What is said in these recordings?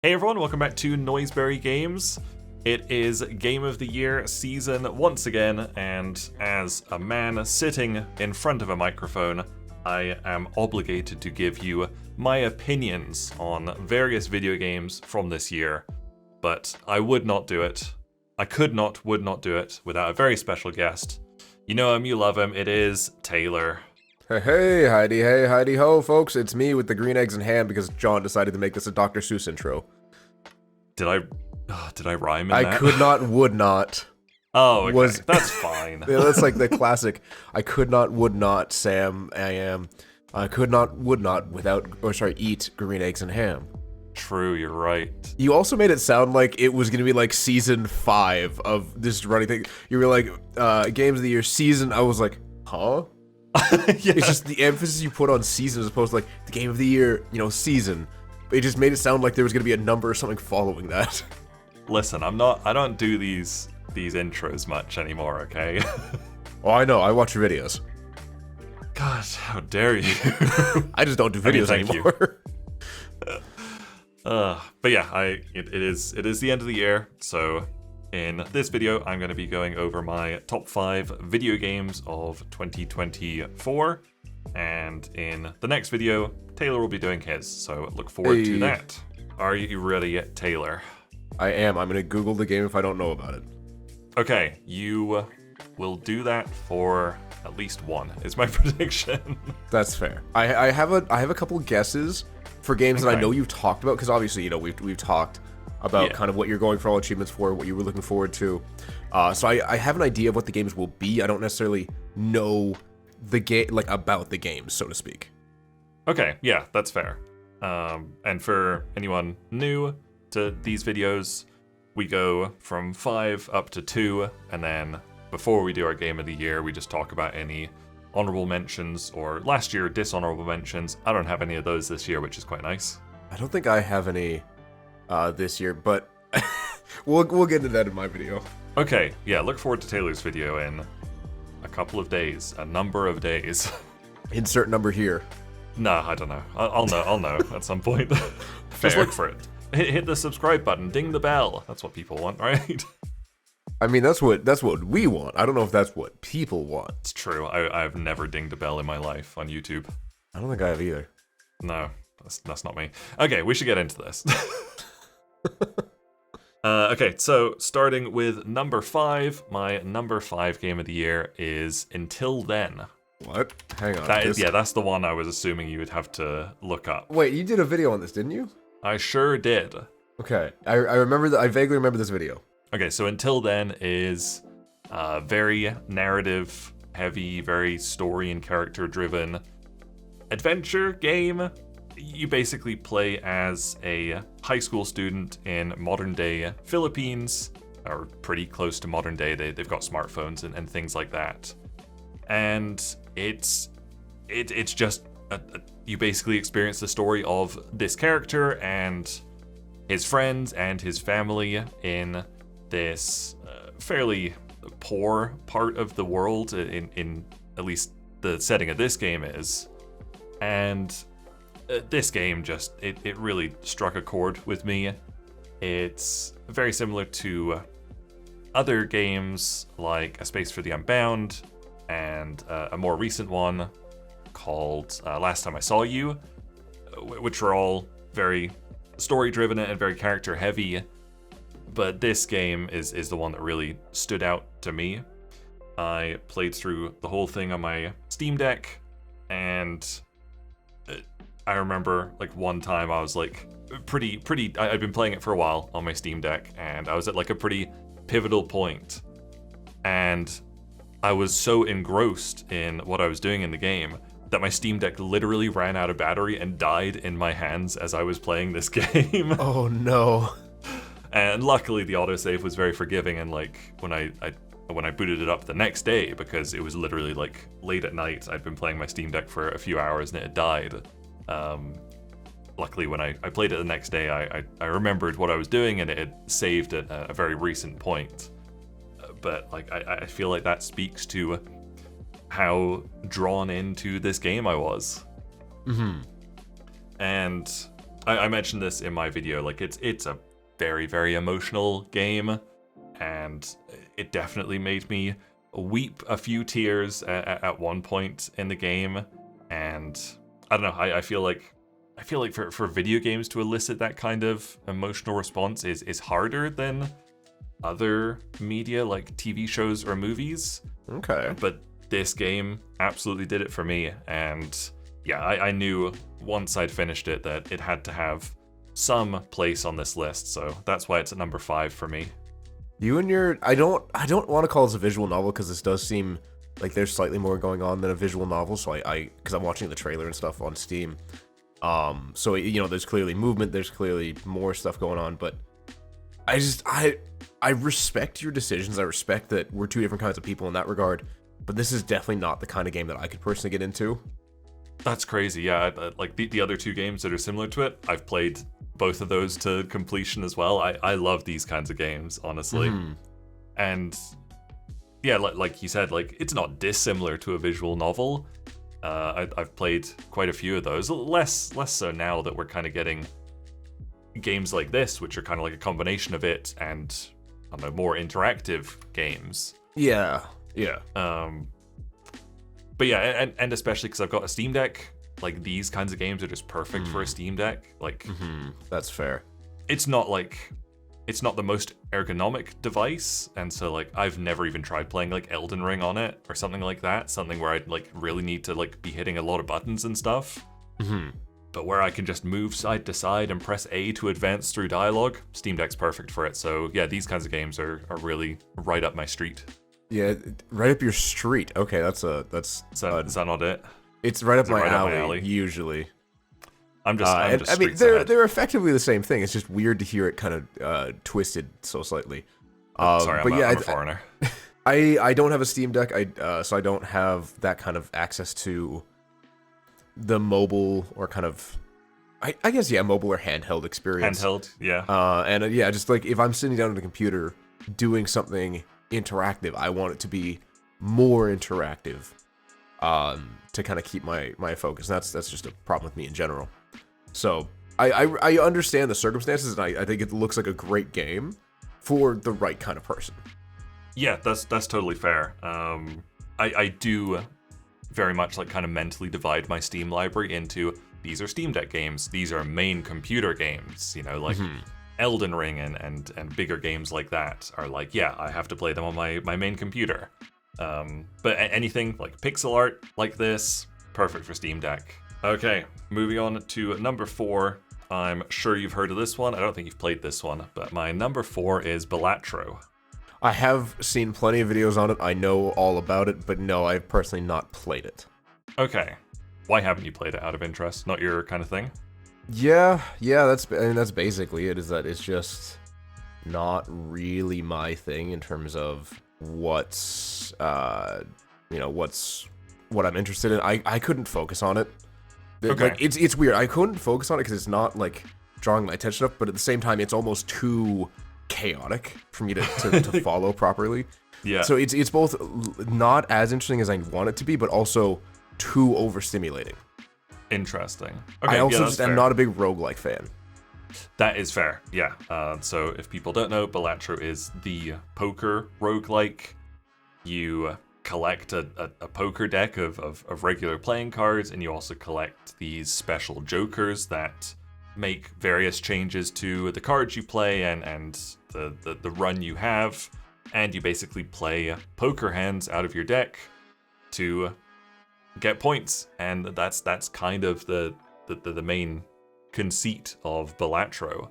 Hey everyone, welcome back to Noiseberry Games. It is Game of the Year season once again, and as a man sitting in front of a microphone, I am obligated to give you my opinions on various video games from this year. But I would not do it. I would not do it without a very special guest. You know him, you love him, it is Taylor. Hey, Heidi ho, folks. It's me with the green eggs and ham because John decided to make this a Dr. Seuss intro. Did I rhyme in I that? could not, would not. Oh, okay. That's fine. Yeah, that's like the classic, I could not, would not, Sam, I am. I could not, would not eat green eggs and ham. True, you're right. You also made it sound like it was going to be like season 5 of this running thing. You were like, Games of the Year season. I was like, huh? Yeah. It's just the emphasis you put on season as opposed to like the Game of the Year, season. It just made it sound like there was going to be a number or something following that. Listen, I don't do these intros much anymore, okay? Oh, I know. I watch your videos. God, how dare you? I just don't do videos thank anymore. But yeah, it is the end of the year, so in this video, I'm going to be going over my top 5 video games of 2024, and in the next video, Taylor will be doing his, so look forward to that. Are you ready yet, Taylor? I am. I'm going to Google the game if I don't know about it. Okay, you will do that for at least one, is my prediction. That's fair. I have a couple guesses for games that I know you've talked about, because obviously, we've talked about kind of what you're going for all achievements for, what you were looking forward to. So I have an idea of what the games will be. I don't necessarily know the game, like about the games, so to speak. Okay, yeah, that's fair. And for anyone new to these videos, we go from 5 up to 2, and then before we do our game of the year, we just talk about any honorable mentions, or last year dishonorable mentions. I don't have any of those this year, which is quite nice. I don't think I have any this year, but we'll get into that in my video. Okay, yeah, look forward to Taylor's video in a couple of days, a number of days. Insert number here. Nah, I don't know. I'll know at some point. Just look for it. Hit the subscribe button, ding the bell. That's what people want, right? I mean, that's what we want. I don't know if that's what people want. It's true. I've never dinged a bell in my life on YouTube. I don't think I have either. No, that's not me. Okay, we should get into this. Okay, so starting with number 5, my number 5 game of the year is Until Then. What? Hang on. That's the one I was assuming you would have to look up. Wait, you did a video on this, didn't you? I sure did. Okay, I remember that. I vaguely remember this video. Okay, so Until Then is very narrative heavy, very story and character driven adventure game. You basically play as a high school student in modern day Philippines, or pretty close to modern day. They've got smartphones and things like that. And it's just you basically experience the story of this character and his friends and his family in this fairly poor part of the world, in at least the setting of this game is. And this game just, it really struck a chord with me. It's very similar to other games like A Space for the Unbound and a more recent one called Last Time I Saw You, which are all very story-driven and very character-heavy. But this game is the one that really stood out to me. I played through the whole thing on my Steam Deck, and I remember like one time I was like I'd been playing it for a while on my Steam Deck, and I was at like a pretty pivotal point, and I was so engrossed in what I was doing in the game that my Steam Deck literally ran out of battery and died in my hands as I was playing this game. Oh no. And luckily the autosave was very forgiving, and like when I booted it up the next day, because it was literally like late at night, I'd been playing my Steam Deck for a few hours and it had died. Luckily when I played it the next day, I remembered what I was doing and it had saved at a very recent point. But like I feel like that speaks to how drawn into this game I was. Mm-hmm. And I mentioned this in my video. Like it's a very, very emotional game, and it definitely made me weep a few tears at one point in the game. And I don't know. I feel like for video games to elicit that kind of emotional response is harder than other media like TV shows or movies. Okay. But this game absolutely did it for me, and yeah, I knew once I'd finished it that it had to have some place on this list, so that's why it's at number 5 for me. You and your... I don't want to call this a visual novel, because this does seem like there's slightly more going on than a visual novel, so because I'm watching the trailer and stuff on Steam. So, there's clearly movement, there's clearly more stuff going on, but I respect your decisions. I respect that we're two different kinds of people in that regard, but this is definitely not the kind of game that I could personally get into. That's crazy, yeah. Like the other two games that are similar to it, I've played both of those to completion as well. I love these kinds of games, honestly. And yeah, like you said, like it's not dissimilar to a visual novel. I've played quite a few of those, less so now that we're kind of getting games like this, which are kind of like a combination of it and, I don't know, more interactive games. Yeah. But yeah, and especially because I've got a Steam Deck, like these kinds of games are just perfect for a Steam Deck. Like, that's fair. It's not the most ergonomic device, and so like I've never even tried playing like Elden Ring on it or something like that. Something where I'd like really need to like be hitting a lot of buttons and stuff. But where I can just move side to side and press A to advance through dialogue, Steam Deck's perfect for it. So yeah, these kinds of games are really right up my street. Yeah, right up your street. Okay, that's is that not it? It's right up my alley. Usually, I'm just. I mean, they're effectively the same thing. It's just weird to hear it kind of twisted so slightly. Sorry, I'm a foreigner. I don't have a Steam Deck. So I don't have that kind of access to the mobile or kind of, I guess mobile or handheld experience. Handheld, yeah. And just like if I'm sitting down at a computer doing something interactive, I want it to be more interactive to kind of keep my focus. And that's just a problem with me in general. So I understand the circumstances, and I think it looks like a great game for the right kind of person. Yeah, that's totally fair. I do very much like kind of mentally divide my Steam library into, these are Steam Deck games, these are main computer games, like Elden Ring and bigger games like that are like, yeah, I have to play them on my main computer. But anything like pixel art like this, perfect for Steam Deck. Okay, moving on to number 4. I'm sure you've heard of this one. I don't think you've played this one, but my number 4 is Balatro. I have seen plenty of videos on it. I know all about it, but no, I've personally not played it. Okay. Why haven't you played it out of interest? Not your kind of thing? Yeah, that's basically it, is that it's just not really my thing in terms of what's what I'm interested in. I couldn't focus on it. Okay. Like it's weird. I couldn't focus on it because it's not like drawing my attention up, but at the same time it's almost too chaotic for me to follow properly. Yeah. So it's both not as interesting as I want it to be, but also too overstimulating. Interesting. Okay, I also just am not a big roguelike fan. That is fair, yeah. So if people don't know, Balatro is the poker roguelike. You collect a poker deck of regular playing cards, and you also collect these special jokers that make various changes to the cards you play and the run you have, and you basically play poker hands out of your deck to get points, and that's kind of the main conceit of Balatro.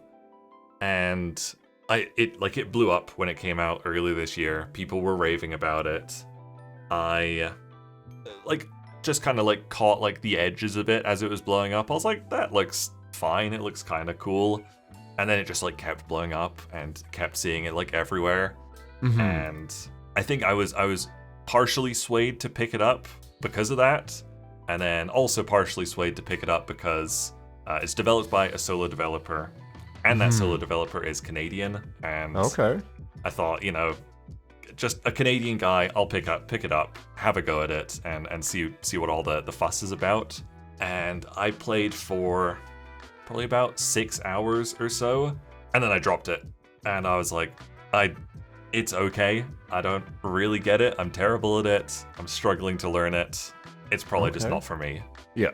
And it blew up when it came out early this year. People were raving about it. I just kind of caught the edges of it as it was blowing up. I was like, that looks fine, it looks kind of cool. And then it just kept blowing up and kept seeing it everywhere. And I think I was partially swayed to pick it up because of that, and then also partially swayed to pick it up because it's developed by a solo developer, and that solo developer is Canadian. And okay, I thought, just a Canadian guy, I'll pick it up, have a go at it, and see what all the fuss is about. And I played for probably about 6 hours or so, and then I dropped it. And I was like, it's okay. I don't really get it. I'm terrible at it. I'm struggling to learn it. It's probably just not for me. Yeah.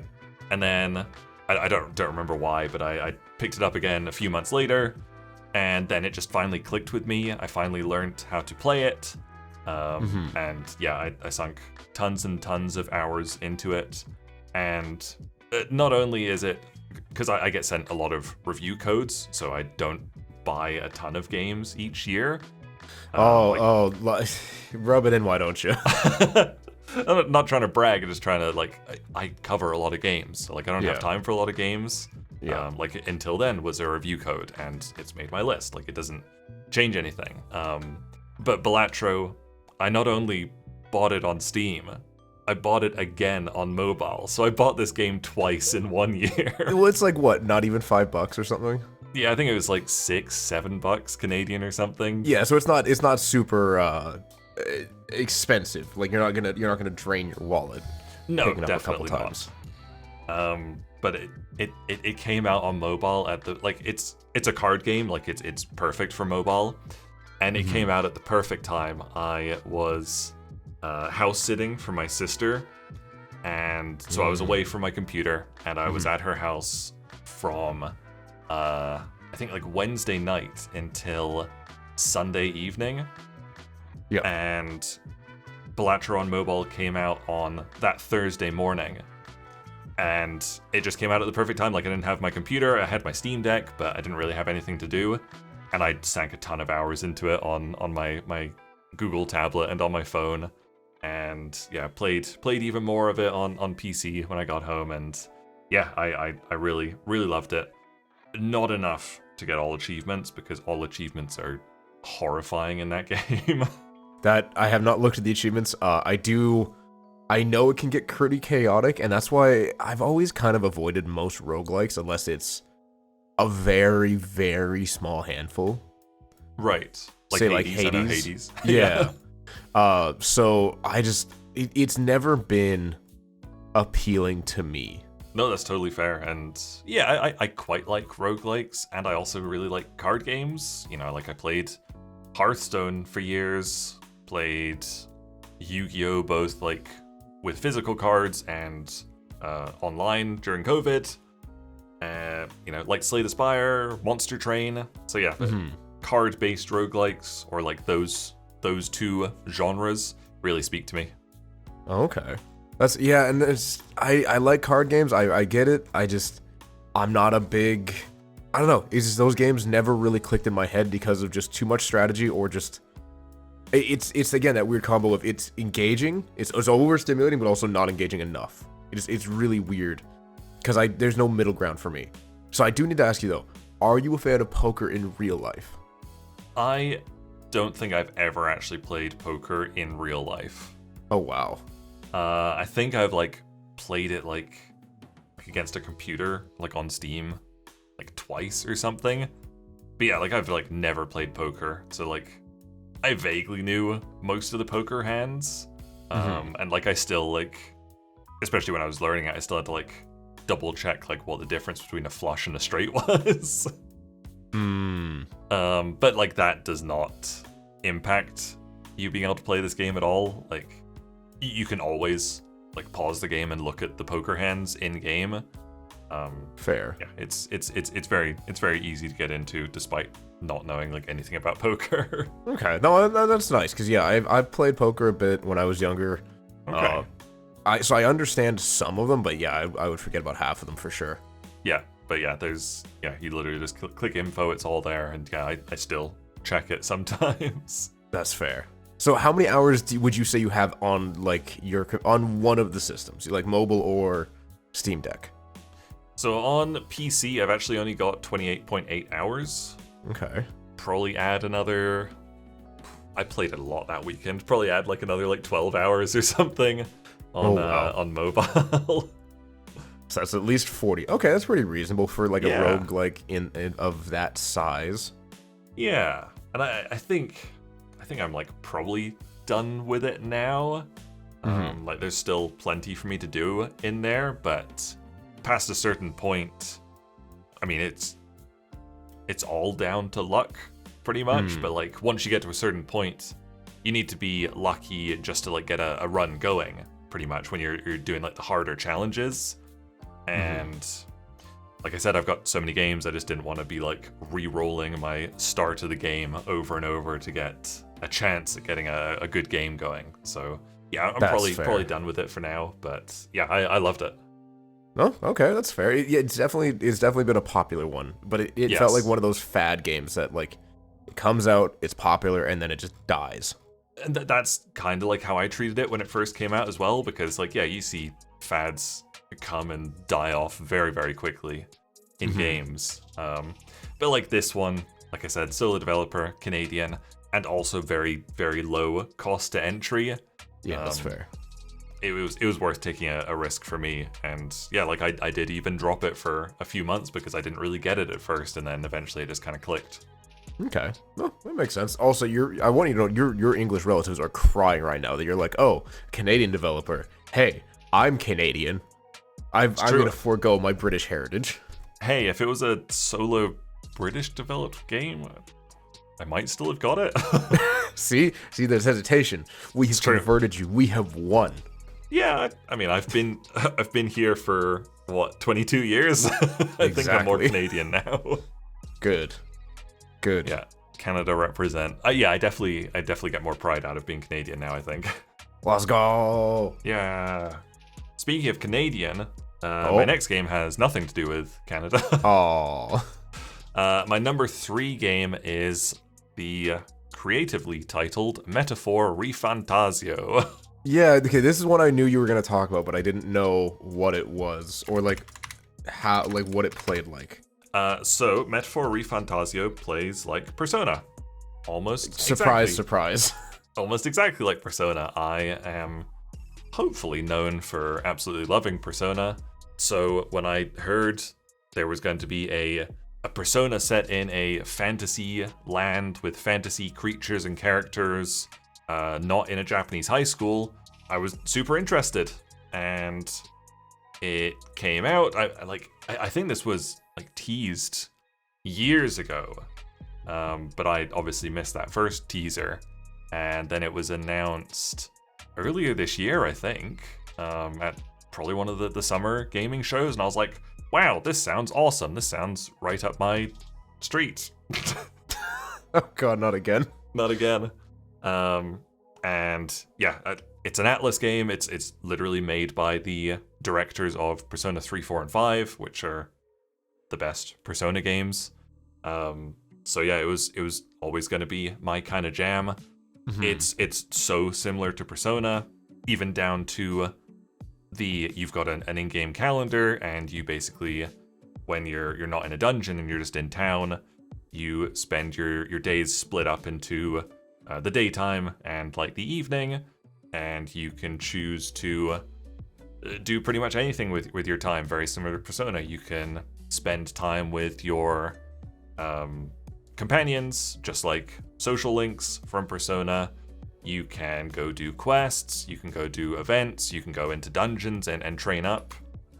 And then I don't remember why, but I picked it up again a few months later, and then it just finally clicked with me. I finally learned how to play it. And yeah, I sunk tons and tons of hours into it. And not only is it, because I get sent a lot of review codes, so I don't buy a ton of games each year. Rub it in, why don't you? I'm not trying to brag, I'm just trying to, like, I cover a lot of games. So, like, I don't have time for a lot of games. Yeah. Like, until then was a review code, and it's made my list. Like, it doesn't change anything. But Balatro, I not only bought it on Steam, I bought it again on mobile. So I bought this game twice in 1 year. Well, it's like, what, not even $5 or something? Yeah, I think it was like $6-7 Canadian or something. Yeah, so it's not super expensive. Like, you're not gonna drain your wallet. No, definitely not. But it came out on mobile at the, like, it's a card game, like it's perfect for mobile, and it came out at the perfect time. I was house sitting for my sister, and so I was away from my computer, and I was at her house from I think like Wednesday night until Sunday evening. Yeah. And Balatro on mobile came out on that Thursday morning. And it just came out at the perfect time. Like, I didn't have my computer, I had my Steam Deck, but I didn't really have anything to do. And I sank a ton of hours into it on my Google tablet and on my phone. And yeah, played even more of it on PC when I got home. And yeah, I really, really loved it. Not enough to get all achievements, because all achievements are horrifying in that game. That, I have not looked at the achievements. I know it can get pretty chaotic, and that's why I've always kind of avoided most roguelikes unless it's a very, very small handful. Right. Like say Hades. like I know Hades. Hades. Yeah. So it's never been appealing to me. No, that's totally fair. And yeah, I quite like roguelikes, and I also really like card games. You know, like I played Hearthstone for years, played Yu-Gi-Oh! Both like with physical cards and online during COVID. You know, like Slay the Spire, Monster Train. So yeah, card-based roguelikes, or like those two genres really speak to me. Okay. And it's, I like card games. I get it. I'm not a big, I don't know. It's just those games never really clicked in my head because of just too much strategy, or just, it's again that weird combo of it's engaging, it's overstimulating, but also not engaging enough. It's really weird because there's no middle ground for me. So I do need to ask you though, are you a fan of poker in real life? I don't think I've ever actually played poker in real life. Oh wow. I think I've like played it like against a computer, like on Steam, like twice or something. But yeah, like I've like never played poker, so like I vaguely knew most of the poker hands, and like I still like, especially when I was learning it, I still had to like double check like what the difference between a flush and a straight was. But like that does not impact you being able to play this game at all. Like, you can always like pause the game and look at the poker hands in game. Fair. Yeah, it's very easy to get into despite not knowing like anything about poker. Okay, no, that's nice because yeah, I've played poker a bit when I was younger. Okay. So I understand some of them, but yeah, I would forget about half of them for sure. Yeah, but yeah, you literally just click info, it's all there, and yeah, I still check it sometimes. That's fair. So how many hours would you say you have on like on one of the systems, like mobile or Steam Deck? So on PC, I've actually only got 28.8 hours. Okay. Probably add another. I played it a lot that weekend. Probably add like another like 12 hours or something on mobile. So that's at least 40. Okay, that's pretty reasonable for like a rogue like in of that size. Yeah, and I think I'm like probably done with it now. Like there's still plenty for me to do in there, but past a certain point, I mean, it's all down to luck, pretty much. But like once you get to a certain point, you need to be lucky just to like get a run going, pretty much, when you're doing like the harder challenges. And like I said, I've got so many games, I just didn't want to be like re-rolling my start of the game over and over to get a chance at getting a good game going. So yeah, I'm probably done with it for now. But yeah, I loved it. Oh, okay, that's fair. Yeah, it's definitely been a popular one, but it felt like one of those fad games that like it comes out, it's popular, and then it just dies. And that's kind of like how I treated it when it first came out as well, because like, yeah, you see fads come and die off very, very quickly in games. But like this one, like I said, solo developer, Canadian, and also very, very low cost to entry. Yeah, that's fair. It was worth taking a risk for me. And yeah, like I did even drop it for a few months because I didn't really get it at first, and then eventually it just kind of clicked. Okay, well, that makes sense. Also, I want you to know your English relatives are crying right now that you're like, oh, Canadian developer. Hey, I'm Canadian. I'm gonna forego my British heritage. Hey, if it was a solo British developed game, I might still have got it. See, there's hesitation. We have converted you. We have won. Yeah, I mean, I've been here for what, 22 years. I think I'm more Canadian now. Good. Yeah, Canada represent. Yeah, I definitely get more pride out of being Canadian now, I think. Let's go. Yeah. Speaking of Canadian, my next game has nothing to do with Canada. Oh. My number 3 game is the creatively titled Metaphor Refantasio. Yeah, okay, this is one I knew you were going to talk about, but I didn't know what it was, or like how, like what it played like. So Metaphor Refantasio plays like Persona. Almost surprise. Almost exactly like Persona. I am hopefully known for absolutely loving Persona. So when I heard there was going to be a Persona set in a fantasy land with fantasy creatures and characters, not in a Japanese high school, I was super interested. And it came out. I think this was like teased years ago, but I obviously missed that first teaser, and then it was announced earlier this year, I think, at probably one of the summer gaming shows, and I was like, wow, this sounds awesome. This sounds right up my street. Oh god, not again. Not again. And yeah, it's an Atlas game. It's literally made by the directors of Persona 3, 4, and 5, which are the best Persona games. So yeah, it was always going to be my kind of jam. It's so similar to Persona, even down to you've got an in-game calendar, and you basically, when you're not in a dungeon and you're just in town, you spend your days split up into the daytime and like the evening, and you can choose to do pretty much anything with your time, very similar to Persona. You can spend time with your companions, just like social links from Persona. You can go do quests, you can go do events, you can go into dungeons and train up.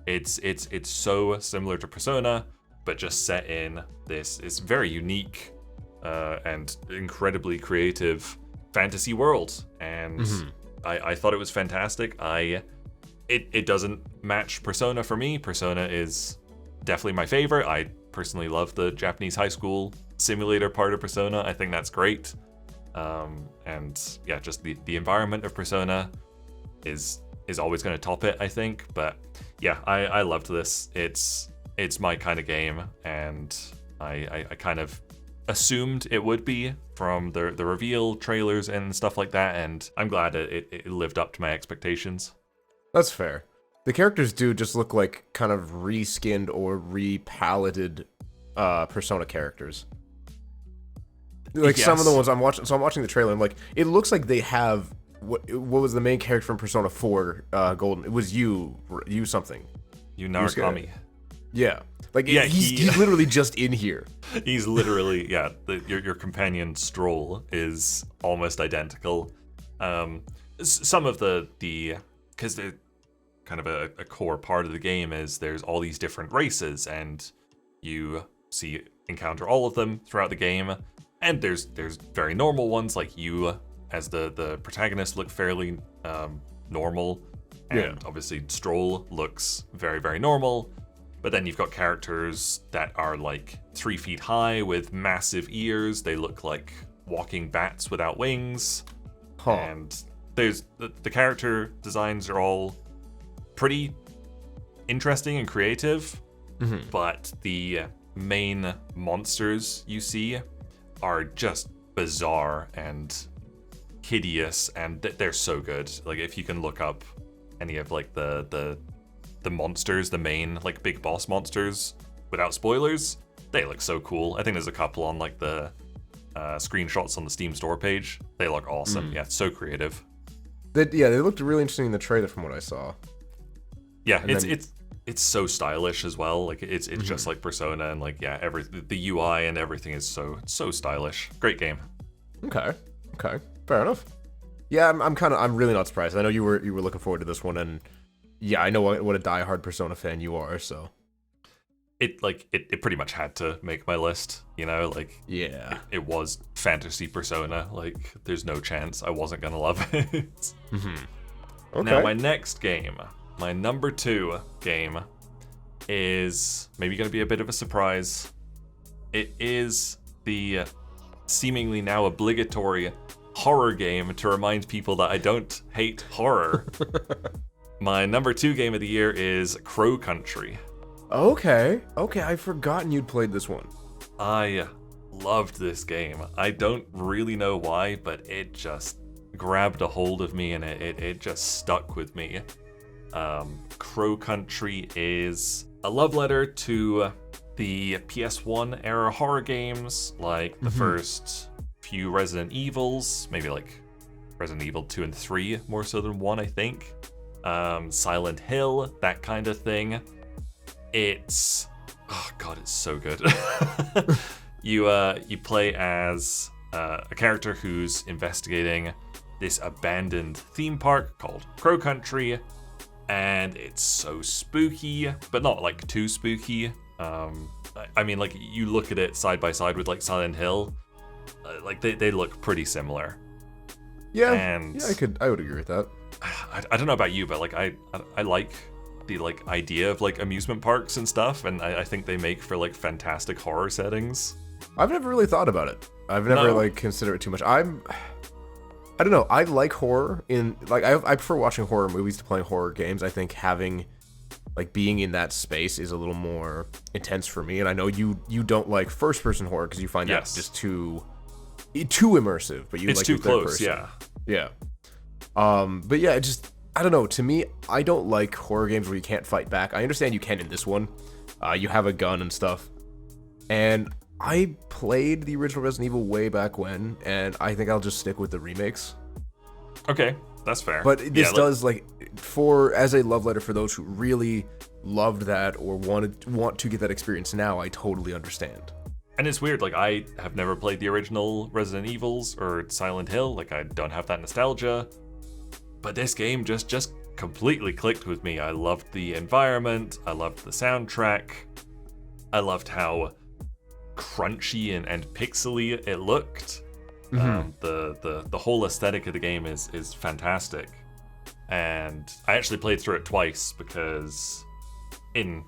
It's so similar to Persona, but just set in this very unique and incredibly creative fantasy world. And I thought it was fantastic. It doesn't match Persona for me. Persona is definitely my favorite. I personally love the Japanese high school simulator part of Persona. I think that's great. And yeah, just the environment of Persona is always going to top it, I think. But yeah, I loved this. It's my kind of game, and I kind of assumed it would be from the reveal trailers and stuff like that, and I'm glad it lived up to my expectations. That's fair. The characters do just look like kind of reskinned or repaleted Persona characters. Like some of the ones I'm watching, so I'm watching the trailer, and like it looks like they have what was the main character from Persona 4 Golden? It was you something. You Narukami. Yeah. Like yeah, he's literally just in here. He's literally your companion Stroll is almost identical. Some of the because they're kind of a core part of the game is there's all these different races, and you encounter all of them throughout the game, and there's very normal ones, like you as the protagonist look fairly normal, and obviously Stroll looks very, very normal. But then you've got characters that are like 3 feet high with massive ears. They look like walking bats without wings. And there's the character designs are all pretty interesting and creative, but the main monsters you see are just bizarre and hideous, and they're so good. Like, if you can look up any of like the monsters, the main like big boss monsters, without spoilers, they look so cool. I think there's a couple on like the screenshots on the Steam store page. They look awesome. Yeah, so creative. They looked really interesting in the trailer from what I saw. Yeah, it's so stylish as well. Like, it's just like Persona, and like, yeah, the UI and everything is so stylish. Great game. Okay, fair enough. Yeah, I'm really not surprised. I know you were looking forward to this one, and yeah, I know what a diehard Persona fan you are. So it pretty much had to make my list. You know, like, yeah, it was fantasy Persona. Like, there's no chance I wasn't gonna love it. Okay. Now, my next game, my number 2 game, is maybe going to be a bit of a surprise. It is the seemingly now obligatory horror game to remind people that I don't hate horror. My number 2 game of the year is Crow Country. Okay, I've forgotten you'd played this one. I loved this game. I don't really know why, but it just grabbed a hold of me, and it just stuck with me. Crow Country is a love letter to the PS1 era horror games, like the first few Resident Evils, maybe like Resident Evil 2 and 3 more so than 1, I think. Silent Hill, that kind of thing. It's so good. You play as a character who's investigating this abandoned theme park called Crow Country, and it's so spooky, but not like too spooky. I mean, like, you look at it side by side with like Silent Hill, like they look pretty similar. Yeah, and I would agree with that. I don't know about you, but like I like the like idea of like amusement parks and stuff, and I think they make for like fantastic horror settings. I've never really thought about it. I've never like considered it too much. I don't know. I like horror I prefer watching horror movies to playing horror games. I think having like being in that space is a little more intense for me. And I know you don't like first person horror because you find that just too immersive. But it's like too close. Person. Yeah. But yeah, I don't know. To me, I don't like horror games where you can't fight back. I understand you can in this one. You have a gun and stuff. And I played the original Resident Evil way back when, and I think I'll just stick with the remakes. Okay, that's fair. But this does, like, as a love letter for those who really loved that or want to get that experience now, I totally understand. And it's weird, like, I have never played the original Resident Evils or Silent Hill, like, I don't have that nostalgia. But this game just completely clicked with me. I loved the environment, I loved the soundtrack, I loved how crunchy and pixely it looked. The whole aesthetic of the game is fantastic. And I actually played through it twice because in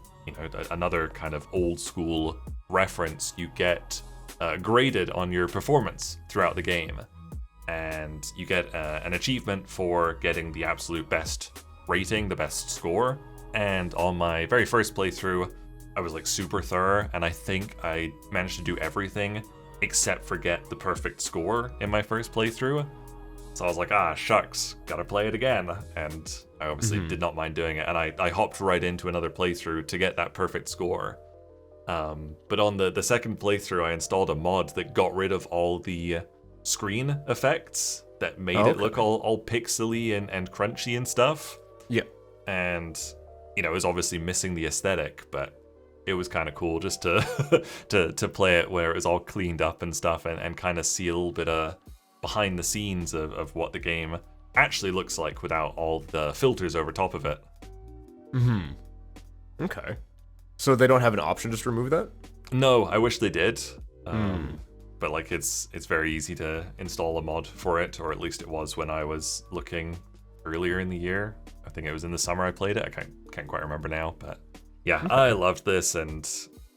another kind of old school reference, you get graded on your performance throughout the game, and you get an achievement for getting the absolute best rating, the best score. And on my very first playthrough, I was like super thorough, and I think I managed to do everything except for get the perfect score in my first playthrough. So I was like, shucks, gotta play it again. And I obviously did not mind doing it, and I hopped right into another playthrough to get that perfect score. But on the second playthrough, I installed a mod that got rid of all the screen effects that made it look all pixely and crunchy and stuff. Yeah. And, it was obviously missing the aesthetic, but it was kind of cool just to to play it where it was all cleaned up and stuff, and kind of see a little bit of behind the scenes of what the game actually looks like without all the filters over top of it. Okay. So they don't have an option just to remove that? No, I wish they did. But like it's very easy to install a mod for it, or at least it was when I was looking earlier in the year. I think it was in the summer I played it. I can't quite remember now, but yeah, I loved this, and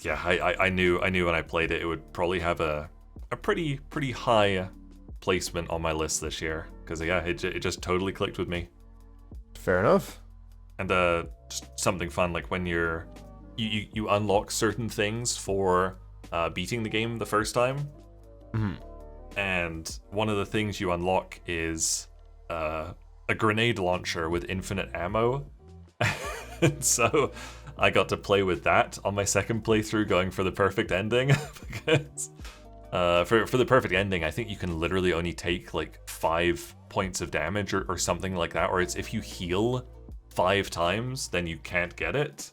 yeah, I knew when I played it, it would probably have a pretty high placement on my list this year, because yeah, it just totally clicked with me. Fair enough. And just something fun, like when you unlock certain things for beating the game the first time. And one of the things you unlock is a grenade launcher with infinite ammo. And so I got to play with that on my second playthrough, going for the perfect ending. Because for the perfect ending, I think you can literally only take like 5 points of damage or something like that, or it's if you heal 5 times, then you can't get it.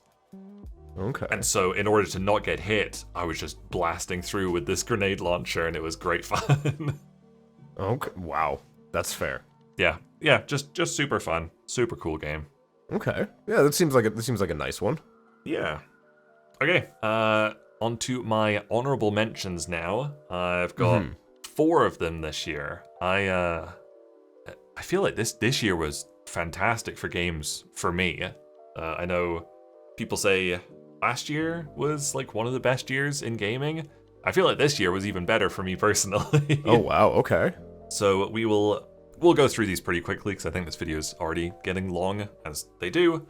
Okay. And so in order to not get hit, I was just blasting through with this grenade launcher, and it was great fun. Okay. Wow. That's fair. Yeah, just super fun. Super cool game. Okay. Yeah, that seems like a nice one. Yeah. Okay, on to my honorable mentions now. I've got 4 of them this year. I feel like this year was fantastic for games for me. I know people say last year was like one of the best years in gaming. I feel like this year was even better for me personally. Oh wow, okay. So we'll go through these pretty quickly, because I think this video is already getting long, as they do.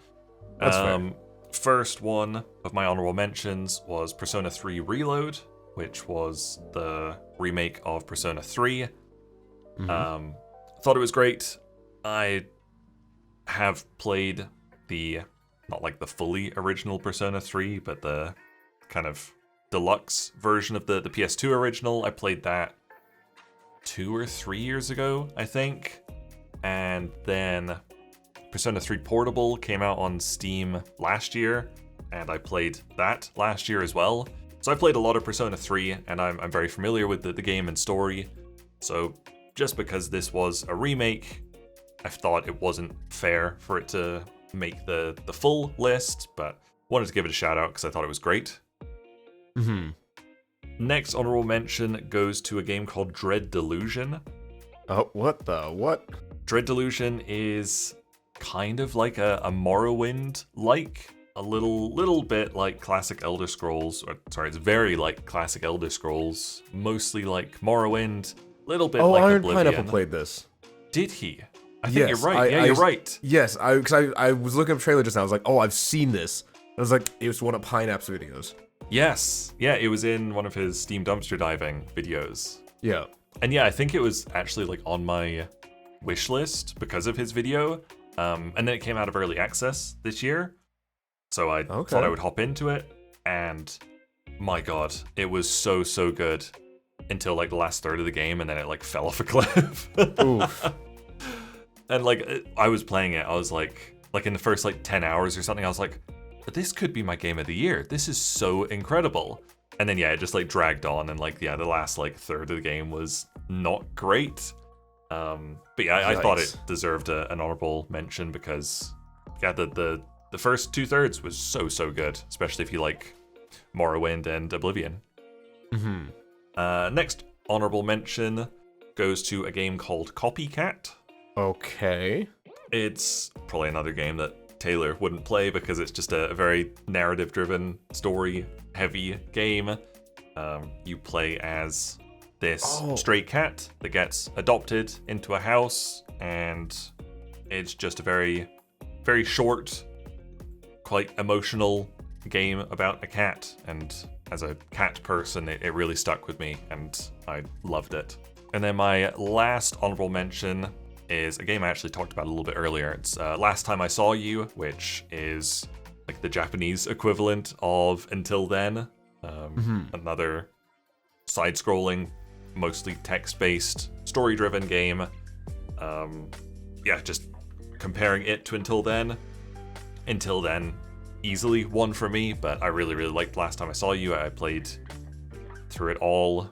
That's fair. First one of my honorable mentions was Persona 3 Reload, which was the remake of Persona 3. Thought it was great. I have played not like the fully original Persona 3, but the kind of deluxe version of the PS2 original. I played that 2 or 3 years ago, I think. And then Persona 3 Portable came out on Steam last year, and I played that last year as well. So I played a lot of Persona 3, and I'm very familiar with the game and story. So just because this was a remake, I thought it wasn't fair for it to make the full list, but wanted to give it a shout out because I thought it was great. Next honorable mention goes to a game called Dread Delusion. Oh, what? Dread Delusion is kind of like a Morrowind, like a little bit like classic Elder Scrolls. It's very like classic Elder Scrolls, mostly like Morrowind, little bit like Iron Oblivion. Pineapple played this. Did he? I think you're right. You're right. Yes, because I was looking up a trailer just now. I was like, oh, I've seen this. I was like, it was one of Pineapple's videos. Yes. Yeah, it was in one of his Steam dumpster diving videos. Yeah. And yeah, I think it was actually like on my wish list because of his video. And then it came out of early access this year. So I thought I would hop into it. And my god, it was so good until like the last third of the game, and then it like fell off a cliff. Oof. And like I was playing it, I was like in the first like 10 hours or something, I was like, this could be my game of the year. This is so incredible. And then yeah, it just like dragged on, and like the last like third of the game was not great. But yeah, I thought it deserved an honorable mention because yeah, the first 2/3 was so good, especially if you like Morrowind and Oblivion. Next honorable mention goes to a game called Copycat. Okay. It's probably another game that Taylor wouldn't play because it's just a very narrative-driven, story-heavy game. You play as this stray cat that gets adopted into a house, and it's just a very, very short, quite emotional game about a cat. And as a cat person, it really stuck with me, and I loved it. And then my last honorable mention is a game I actually talked about a little bit earlier. It's Last Time I Saw You, which is like the Japanese equivalent of Until Then. Another side-scrolling, mostly text-based, story-driven game. Yeah, just comparing it to Until Then easily won for me, but I really liked Last Time I Saw You. I played through it all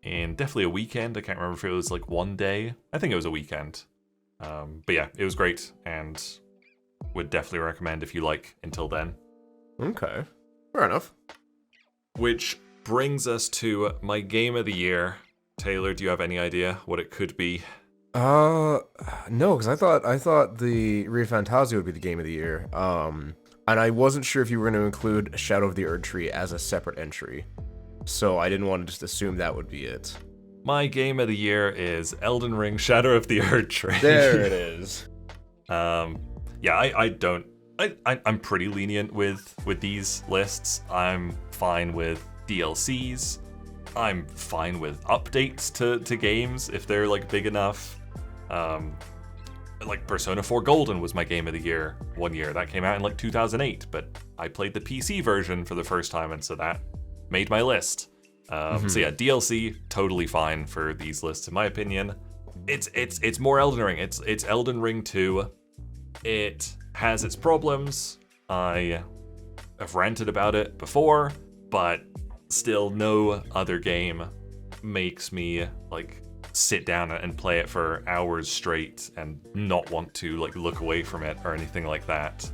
in definitely a weekend. I can't remember if it was like one day. I think it was a weekend. But yeah, it was great, and would definitely recommend if you like Until Then. Okay. Fair enough. Which brings us to my game of the year. Taylor, do you have any idea what it could be? No, because I thought the Ria Fantasia would be the game of the year. And I wasn't sure if you were going to include Shadow of the Erdtree as a separate entry, so I didn't want to just assume that would be it. My game of the year is Elden Ring: Shadow of the Erdtree. There it is. Yeah, I'm pretty lenient with these lists. I'm fine with DLCs. I'm fine with updates to games if they're like big enough. Like Persona 4 Golden was my game of the year one year. That came out in like 2008, but I played the PC version for the first time, and so that made my list. So yeah, DLC totally fine for these lists in my opinion. It's more Elden Ring. It's Elden Ring 2. It has its problems. I have ranted about it before, but still no other game makes me like sit down and play it for hours straight and not want to like look away from it or anything like that.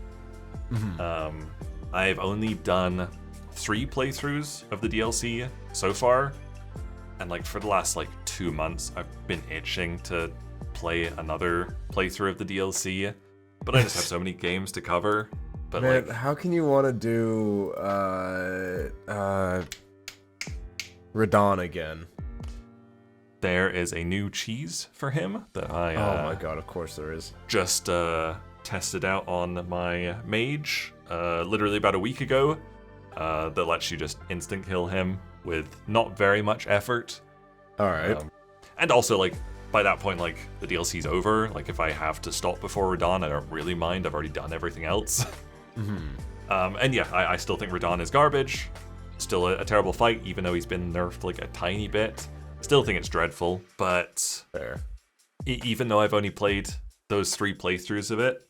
I've only done 3 playthroughs of the DLC so far, and like for the last like 2 months I've been itching to play another playthrough of the DLC, but I just have so many games to cover. But man, like, how can you want to do Radon again? there is a new cheese for him that I oh my god, of course there is. just tested out on my mage literally about a week ago, that lets you just instant kill him with not very much effort. Alright. And also, like, by that point, like, the DLC's over. Like, if I have to stop before Radon, I don't really mind. I've already done everything else. And yeah, I still think Radon is garbage. Still a terrible fight, even though he's been nerfed like a tiny bit. Still think it's dreadful, but Fair. Even though I've only played those 3 playthroughs of it,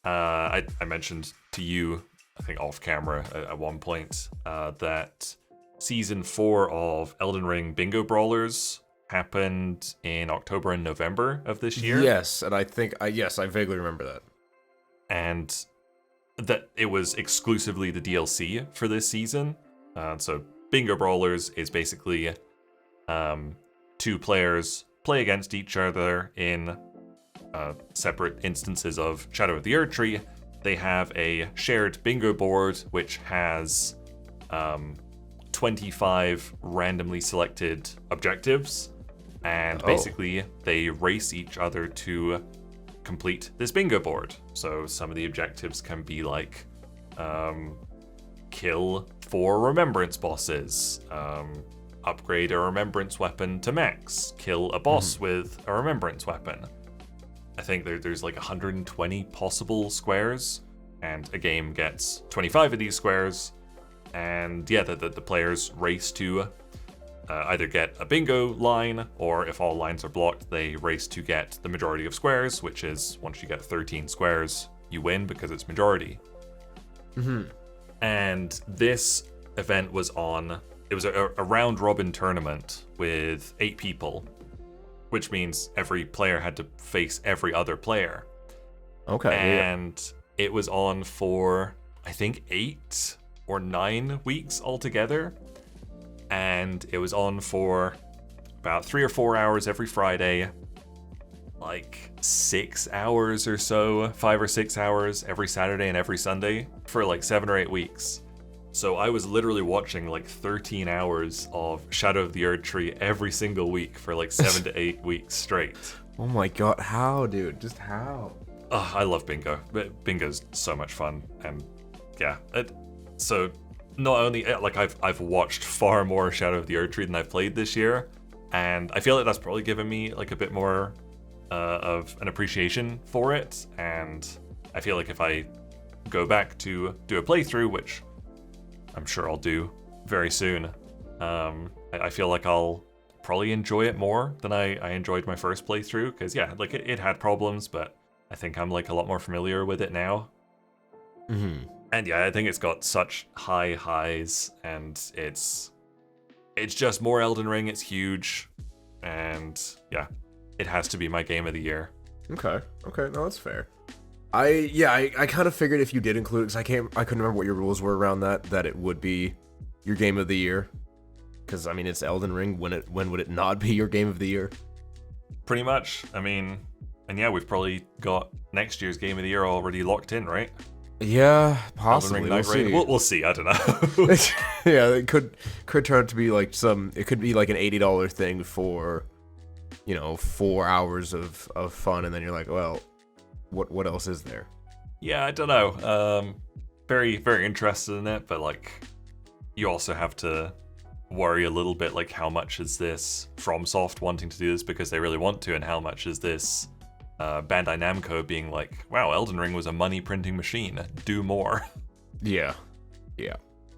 I mentioned to you, I think off camera at one point, that Season 4 of Elden Ring Bingo Brawlers happened in October and November of this year. Yes, and I think, yes, I vaguely remember that. And that it was exclusively the DLC for this season. So Bingo Brawlers is basically 2 players play against each other in separate instances of Shadow of the Erdtree. They have a shared bingo board which has 25 randomly selected objectives, and basically they race each other to complete this bingo board. So some of the objectives can be like kill 4 remembrance bosses, upgrade a remembrance weapon to max, kill a boss with a remembrance weapon. I think there's like 120 possible squares, and a game gets 25 of these squares, and yeah, the players race to either get a bingo line, or if all lines are blocked, they race to get the majority of squares, which is once you get 13 squares, you win because it's majority. And this event was it was a round robin tournament with 8 people, which means every player had to face every other player. Okay. And it was on for, I think, 8 or 9 weeks altogether. And it was on for about 3 or 4 hours every Friday, like 6 hours or so, 5 or 6 hours every Saturday and every Sunday for like 7 or 8 weeks. So I was literally watching like 13 hours of Shadow of the Erdtree every single week for like 7 to 8 weeks straight. Oh my god, how, dude? Just how? Oh, I love bingo. Bingo's so much fun, and yeah. So not only like I've watched far more Shadow of the Erdtree than I've played this year, and I feel like that's probably given me like a bit more of an appreciation for it. And I feel like if I go back to do a playthrough, which I'm sure I'll do very soon, I feel like I'll probably enjoy it more than I enjoyed my first playthrough, because yeah, like it had problems, but I think I'm like a lot more familiar with it now. And yeah, I think it's got such high highs, and it's just more Elden Ring. It's huge, and yeah, it has to be my game of the year. Okay, no, that's fair. I kind of figured if you did include it, because I couldn't remember what your rules were around that it would be your game of the year. Because I mean, it's Elden Ring. When would it not be your game of the year? Pretty much. I mean, and yeah, we've probably got next year's game of the year already locked in, right? Yeah, possibly. Elden Ring Night Raid. We'll see. I don't know. Yeah, it could turn out to be like it could be like an $80 thing for, 4 hours of fun, and then you're like, well, what else is there? Yeah, I don't know. Very, very interested in it, but like, you also have to worry a little bit, like, how much is this FromSoft wanting to do this because they really want to, and how much is this Bandai Namco being like, wow, Elden Ring was a money printing machine, do more. Yeah.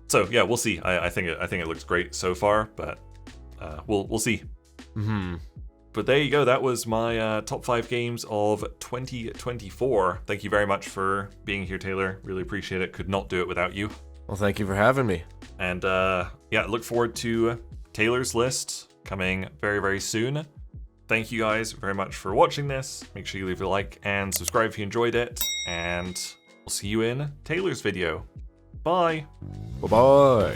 So yeah, we'll see. I think it looks great so far, but we'll see. But there you go. That was my top 5 games of 2024. Thank you very much for being here, Taylor. Really appreciate it. Could not do it without you. Well, thank you for having me. And yeah, look forward to Taylor's list coming very, very soon. Thank you guys very much for watching this. Make sure you leave a like and subscribe if you enjoyed it. And we'll see you in Taylor's video. Bye. Bye-bye.